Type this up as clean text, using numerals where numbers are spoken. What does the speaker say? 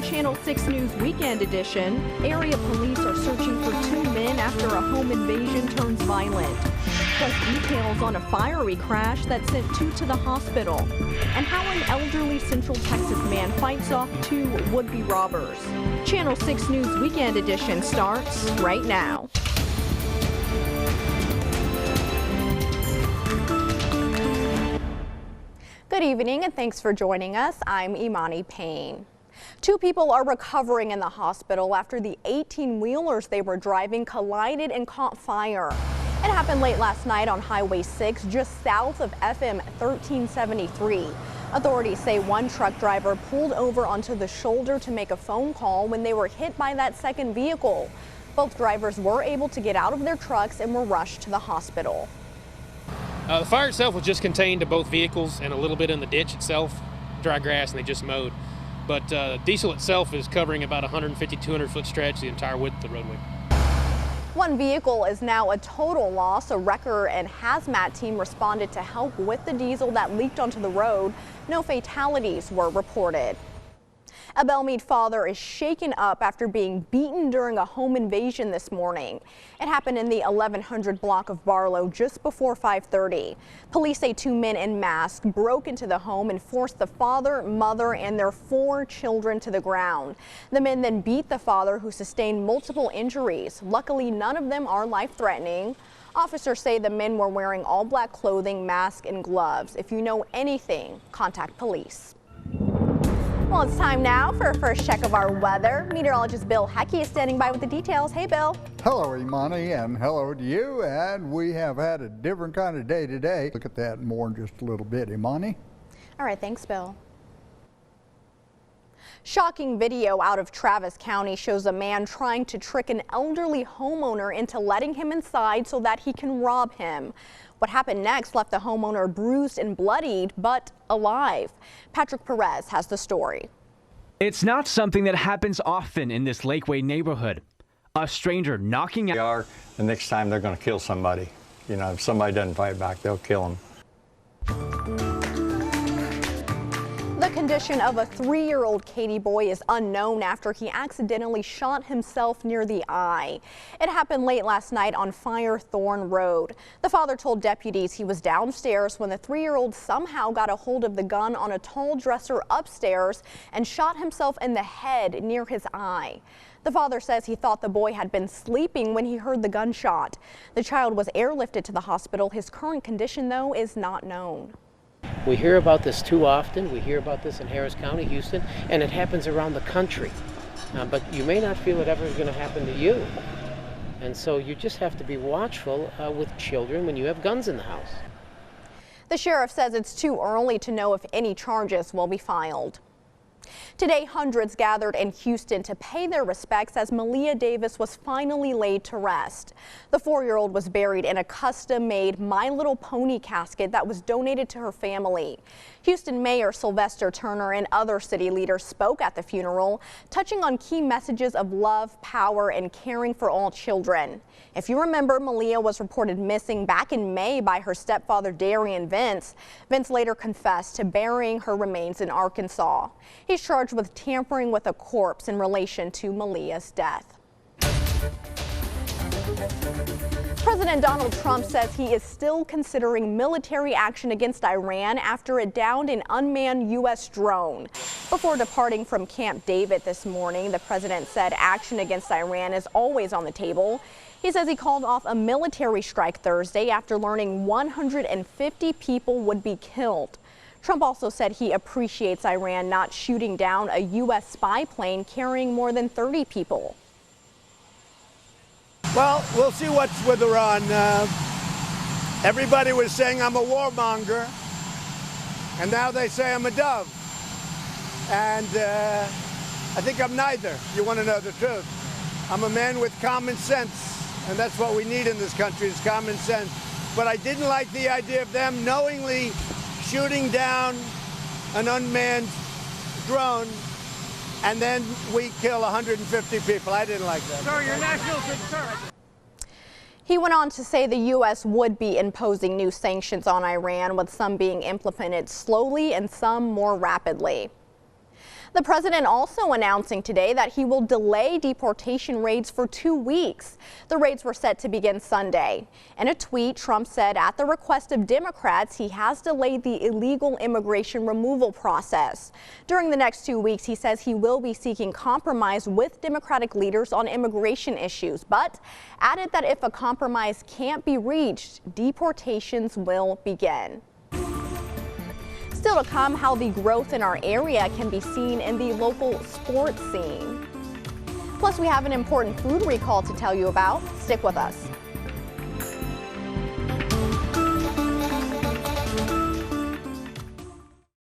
Channel 6 News Weekend Edition, area police are searching for 2 men after a home invasion turns violent. Plus details on a fiery crash that sent 2 to the hospital, and how an elderly Central Texas man fights off 2 would-be robbers. Channel 6 News Weekend Edition starts right now. Good evening and thanks for joining us. I'm Imani Payne. 2 people are recovering in the hospital after the 18-wheelers they were driving collided and caught fire. It happened late last night on Highway 6, just south of FM 1373. Authorities say one truck driver pulled over onto the shoulder to make a phone call when they were hit by that second vehicle. Both drivers were able to get out of their trucks and were rushed to the hospital. The fire itself was just contained to both vehicles and a little bit in the ditch itself, dry grass, and they just mowed. But diesel itself is covering about 150, 200 foot stretch, the entire width of the roadway. One vehicle is now a total loss. A wrecker and hazmat team responded to help with the diesel that leaked onto the road. No fatalities were reported. A Belmead father is shaken up after being beaten during a home invasion this morning. It happened in the 1100 block of Barlow just before 5:30. Police say 2 men in masks broke into the home and forced the father, mother, and their 4 children to the ground. The men then beat the father, who sustained multiple injuries. Luckily, none of them are life-threatening. Officers say the men were wearing all black clothing, masks, and gloves. If you know anything, contact police. Well, it's time now for a first check of our weather. Meteorologist Bill Hecky is standing by with the details. Hey, Bill. Hello, Imani, and hello to you. And we have had a different kind of day today. Look at that more in just a little bit, Imani. All right, thanks, Bill. Shocking video out of Travis County shows a man trying to trick an elderly homeowner into letting him inside so that he can rob him. What happened next left the homeowner bruised and bloodied, but alive. Patrick Perez has the story. It's not something that happens often in this Lakeway neighborhood. A stranger knocking out. The next time they're going to kill somebody. You know, if somebody doesn't fight back, they'll kill them. The condition of a 3-year-old Katy boy is unknown after he accidentally shot himself near the eye. It happened late last night on Firethorn Road. The father told deputies he was downstairs when the 3-year-old somehow got a hold of the gun on a tall dresser upstairs and shot himself in the head near his eye. The father says he thought the boy had been sleeping when he heard the gunshot. The child was airlifted to the hospital. His current condition, though, is not known. We hear about this too often. We hear about this in Harris County, Houston, and it happens around the country. But you may not feel it ever is going to happen to you. And so you just have to be watchful with children when you have guns in the house. The sheriff says it's too early to know if any charges will be filed. Today, hundreds gathered in Houston to pay their respects as Malia Davis was finally laid to rest. The 4-year-old was buried in a custom-made My Little Pony casket that was donated to her family. Houston Mayor Sylvester Turner and other city leaders spoke at the funeral, touching on key messages of love, power, and caring for all children. If you remember, Malia was reported missing back in May by her stepfather Darian Vince. Vince later confessed to burying her remains in Arkansas. He's charged with tampering with a corpse in relation to Malia's death. President Donald Trump says he is still considering military action against Iran after it downed an unmanned U.S. drone. Before departing from Camp David this morning, the president said action against Iran is always on the table. He says he called off a military strike Thursday after learning 150 people would be killed. Trump also said he appreciates Iran not shooting down a U.S. spy plane carrying more than 30 people. Well, we'll see what's with Iran. Everybody was saying I'm a warmonger, and now they say I'm a dove. And I think I'm neither. You want to know the truth. I'm a man with common sense, and that's what we need in this country is common sense. But I didn't like the idea of them knowingly shooting down an unmanned drone, and then we kill 150 people. I didn't like that. Sir, your national concern. He went on to say the U.S. would be imposing new sanctions on Iran, with some being implemented slowly and some more rapidly. The president also announcing today that he will delay deportation raids for 2 weeks. The raids were set to begin Sunday. In a tweet, Trump said at the request of Democrats, he has delayed the illegal immigration removal process. During the next 2 weeks, he says he will be seeking compromise with Democratic leaders on immigration issues, but added that if a compromise can't be reached, deportations will begin. Still to come, how the growth in our area can be seen in the local sports scene. Plus, we have an important food recall to tell you about. Stick with us.